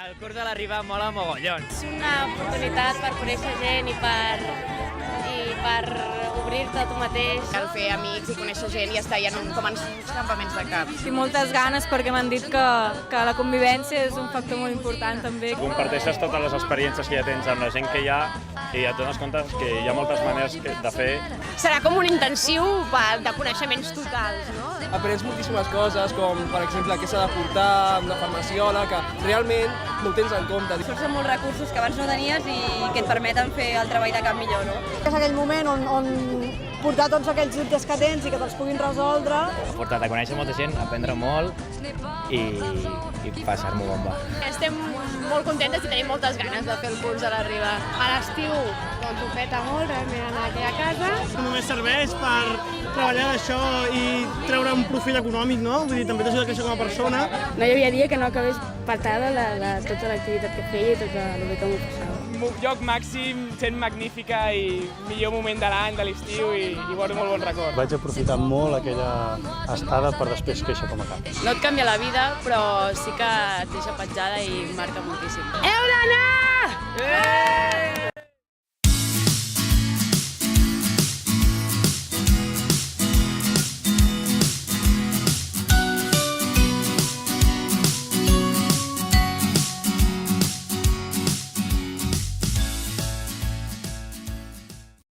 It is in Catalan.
El curs de la Riba mola mogollon. És una oportunitat per conèixer gent i per obrir-te a tu mateix. Cal fer amics i conèixer gent i estar ja com en uns campaments de cap. Tinc moltes ganes perquè m'han dit que la convivència és un factor molt important també. Comparteixes totes les experiències que ja tens amb la gent que hi ha i et dones compte que hi ha moltes maneres de fer. Serà com un intensiu de coneixements totals, no? Aprens moltíssimes coses, com per exemple què s'ha de portar amb la farmaciola, que realment no ho tens en compte. Són molts recursos que abans no tenies i que et permeten fer el treball de camp millor, no? És aquell moment on portar tots aquells dubtes que tens i que te'ls puguin resoldre. M'ha portat a conèixer molta gent, aprendre molt i passar-m'ho bomba. Estem molt contentes i tenim moltes ganes de fer el curs de la Riba. A l'estiu doncs ho peta molt, realment anar aquí a casa. Només serveix per treballar d'això i treure un profit econòmic, no? Vull dir, també t'ajuda a créixer com a persona. No hi havia dia que no acabés patada de tota l'activitat que feia i tot el bé que m'ho passava. Lloc màxim, gent magnífica i millor moment de l'any, de l'estiu i guardo molt bon record. Vaig aprofitar molt aquella estada per després créixer com a cap. No et canvia la vida, però sí que et deixa petjada i marca moltíssim. Heu d'anar!